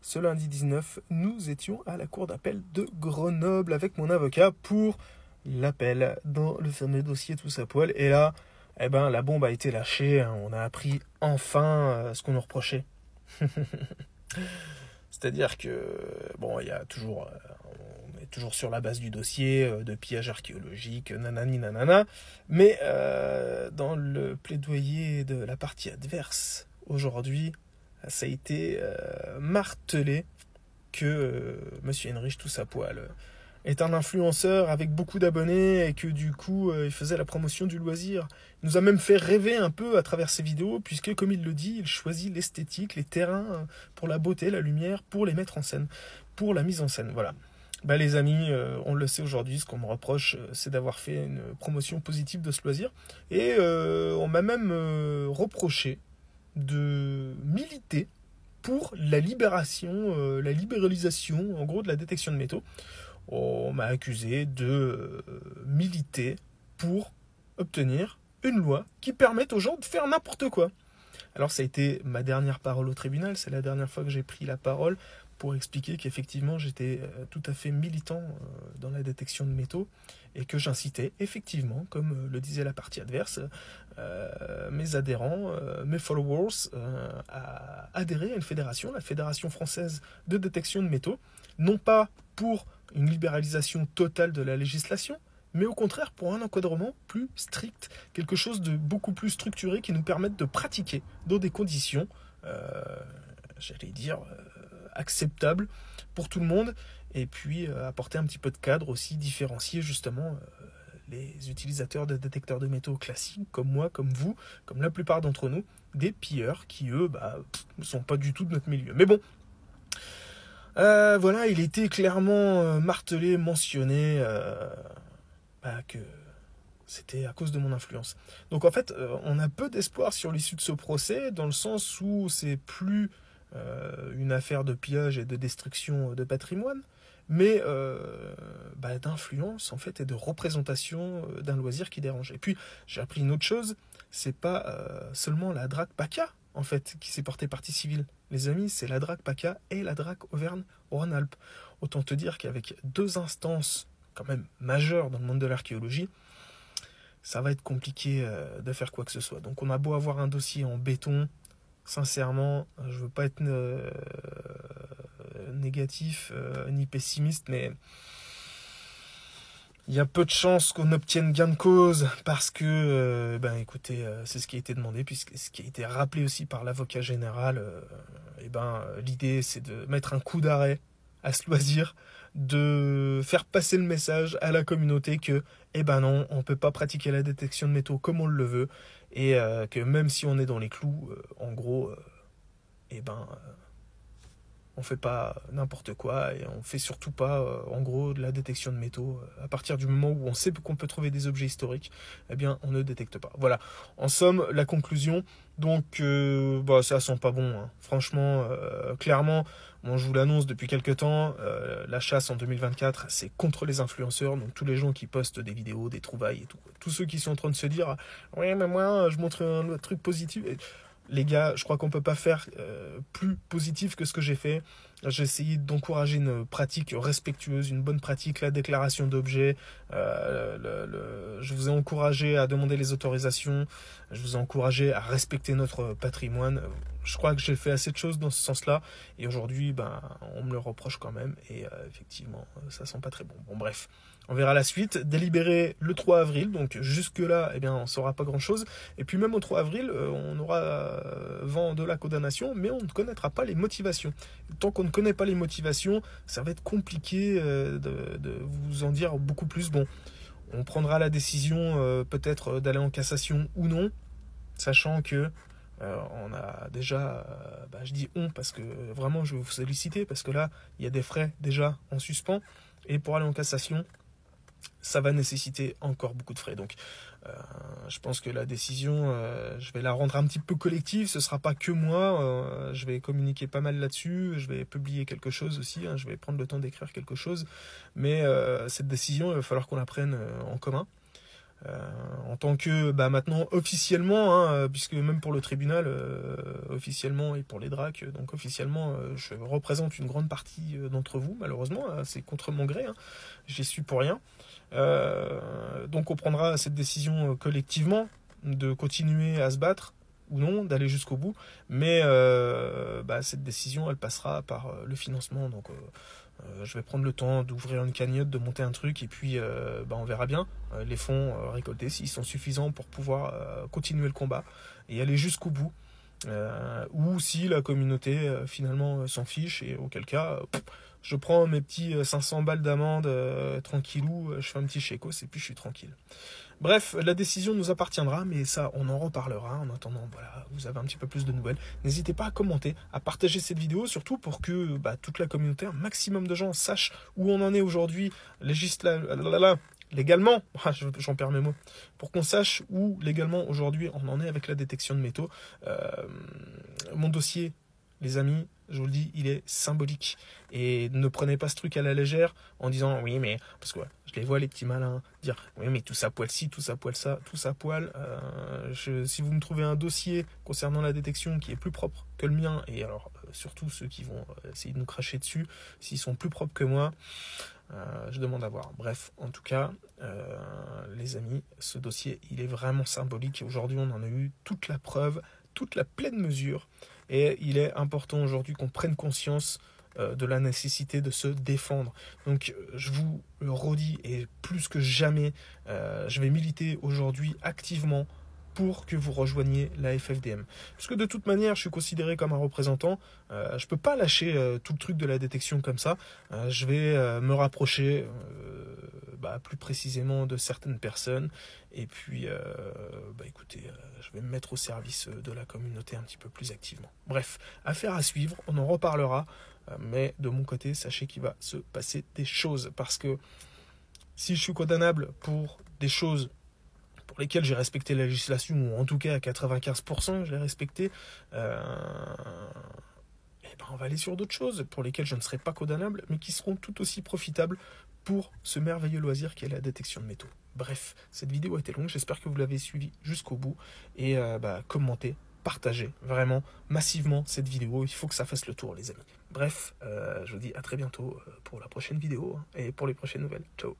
ce lundi 19, nous étions à la cour d'appel de Grenoble avec mon avocat pour l'appel dans le fameux dossier Tous à poil. Et là, la bombe a été lâchée. On a appris enfin ce qu'on nous reprochait. C'est-à-dire que, il y a toujours, on est toujours sur la base du dossier de pillage archéologique, nanani nanana, mais dans le plaidoyer de la partie adverse, aujourd'hui, ça a été martelé que Monsieur Henrich Tous à poil est un influenceur avec beaucoup d'abonnés et que du coup il faisait la promotion du loisir. Il nous a même fait rêver un peu à travers ses vidéos puisque comme il le dit, il choisit l'esthétique, les terrains pour la beauté, la lumière, pour les mettre en scène, pour la mise en scène. Voilà. Les amis, on le sait aujourd'hui, ce qu'on me reproche, c'est d'avoir fait une promotion positive de ce loisir. Et on m'a même reproché de militer pour la libération, la libéralisation, en gros, de la détection de métaux. On m'a accusé de militer pour obtenir une loi qui permette aux gens de faire n'importe quoi. Alors ça a été ma dernière parole au tribunal, c'est la dernière fois que j'ai pris la parole pour expliquer qu'effectivement j'étais tout à fait militant dans la détection de métaux et que j'incitais effectivement, comme le disait la partie adverse, mes adhérents, mes followers, à adhérer à une fédération, la Fédération française de détection de métaux, non pas pour une libéralisation totale de la législation, mais au contraire pour un encadrement plus strict, quelque chose de beaucoup plus structuré qui nous permette de pratiquer dans des conditions, acceptables pour tout le monde, et puis apporter un petit peu de cadre aussi, différencier justement les utilisateurs de détecteurs de métaux classiques, comme moi, comme vous, comme la plupart d'entre nous, des pilleurs qui, eux, ne sont pas du tout de notre milieu. Mais bon, voilà, il était clairement martelé, mentionné que c'était à cause de mon influence. Donc en fait, on a peu d'espoir sur l'issue de ce procès, dans le sens où c'est plus une affaire de pillage et de destruction de patrimoine, mais d'influence en fait et de représentation d'un loisir qui dérange. Et puis j'ai appris une autre chose, c'est pas seulement la DRAC PACA en fait qui s'est portée partie civile. Les amis, c'est la DRAC PACA et la DRAC Auvergne-Rhône-Alpes. Autant te dire qu'avec deux instances quand même majeures dans le monde de l'archéologie, ça va être compliqué de faire quoi que ce soit. Donc on a beau avoir un dossier en béton, sincèrement, je veux pas être négatif ni pessimiste, mais il y a peu de chances qu'on obtienne gain de cause parce que, écoutez, c'est ce qui a été demandé, puisque ce qui a été rappelé aussi par l'avocat général, l'idée c'est de mettre un coup d'arrêt à ce loisir, de faire passer le message à la communauté que, non, on peut pas pratiquer la détection de métaux comme on le veut, et que même si on est dans les clous, en gros, on fait pas n'importe quoi et on fait surtout pas en gros de la détection de métaux. À partir du moment où on sait qu'on peut trouver des objets historiques, on ne détecte pas. Voilà, en somme la conclusion. Donc ça sent pas bon, hein. Franchement, clairement, je vous l'annonce depuis quelques temps, la chasse en 2024 c'est contre les influenceurs, donc tous les gens qui postent des vidéos, des trouvailles et tout, tous ceux qui sont en train de se dire ouais mais moi je montre un truc positif. Les gars, je crois qu'on peut pas faire plus positif que ce que j'ai fait. J'ai essayé d'encourager une pratique respectueuse, une bonne pratique, la déclaration d'objets. Je vous ai encouragé à demander les autorisations. Je vous ai encouragé à respecter notre patrimoine. Je crois que j'ai fait assez de choses dans ce sens-là. Et aujourd'hui, on me le reproche quand même. Et effectivement, ça sent pas très bon. Bon, bref. On verra la suite. Délibéré le 3 avril. Donc jusque-là, on ne saura pas grand-chose. Et puis même au 3 avril, on aura vent de la condamnation, mais on ne connaîtra pas les motivations. Tant qu'on ne connaît pas les motivations, ça va être compliqué de vous en dire beaucoup plus. Bon, on prendra la décision peut-être d'aller en cassation ou non, sachant que on a déjà, je dis on parce que vraiment je vais vous solliciter, parce que là, il y a des frais déjà en suspens, et pour aller en cassation, ça va nécessiter encore beaucoup de frais. Donc je pense que la décision, je vais la rendre un petit peu collective. Ce ne sera pas que moi. Je vais communiquer pas mal là-dessus. Je vais publier quelque chose aussi. Je vais prendre le temps d'écrire quelque chose. Mais cette décision, il va falloir qu'on la prenne en commun. En tant que, maintenant, officiellement, hein, puisque même pour le tribunal, officiellement, et pour les DRAC, donc officiellement, je représente une grande partie d'entre vous, malheureusement, c'est contre mon gré, hein, j'y suis pour rien. Donc on prendra cette décision collectivement, de continuer à se battre, ou non, d'aller jusqu'au bout, mais cette décision, elle passera par le financement, donc je vais prendre le temps d'ouvrir une cagnotte, de monter un truc, et puis on verra bien les fonds récoltés, s'ils sont suffisants pour pouvoir continuer le combat, et aller jusqu'au bout, ou si la communauté finalement s'en fiche, et auquel cas, je prends mes petits 500 balles d'amende tranquillou, je fais un petit chécos, et puis je suis tranquille. Bref, la décision nous appartiendra, mais ça, on en reparlera. En attendant, voilà, vous avez un petit peu plus de nouvelles. N'hésitez pas à commenter, à partager cette vidéo, surtout pour que toute la communauté, un maximum de gens sachent où on en est aujourd'hui, légalement, j'en perds mes mots, pour qu'on sache où légalement aujourd'hui on en est avec la détection de métaux. Mon dossier, les amis, je vous le dis, il est symbolique. Et ne prenez pas ce truc à la légère en disant oui, mais parce que je les vois, les petits malins, dire oui, mais tout ça poil ci, tout ça poil ça, tout ça poil. Si vous me trouvez un dossier concernant la détection qui est plus propre que le mien, et alors surtout ceux qui vont essayer de nous cracher dessus, s'ils sont plus propres que moi, je demande à voir. Bref, en tout cas, les amis, ce dossier, il est vraiment symbolique. Aujourd'hui, on en a eu toute la preuve, toute la pleine mesure. Et il est important aujourd'hui qu'on prenne conscience de la nécessité de se défendre. Donc je vous le redis, et plus que jamais, je vais militer aujourd'hui activement pour que vous rejoigniez la FFDM. Parce que de toute manière, je suis considéré comme un représentant. Je peux pas lâcher tout le truc de la détection comme ça. Je vais me rapprocher plus précisément de certaines personnes. Et puis, écoutez, je vais me mettre au service de la communauté un petit peu plus activement. Bref, affaire à suivre, on en reparlera. Mais de mon côté, sachez qu'il va se passer des choses. Parce que si je suis condamnable pour des choses pour lesquelles j'ai respecté la législation, ou en tout cas à 95% je l'ai respecté, on va aller sur d'autres choses pour lesquelles je ne serai pas condamnable, mais qui seront tout aussi profitables pour ce merveilleux loisir qu'est la détection de métaux. Bref, cette vidéo a été longue, j'espère que vous l'avez suivie jusqu'au bout, et commentez, partagez vraiment massivement cette vidéo, il faut que ça fasse le tour les amis. Bref, je vous dis à très bientôt pour la prochaine vidéo et pour les prochaines nouvelles. Ciao.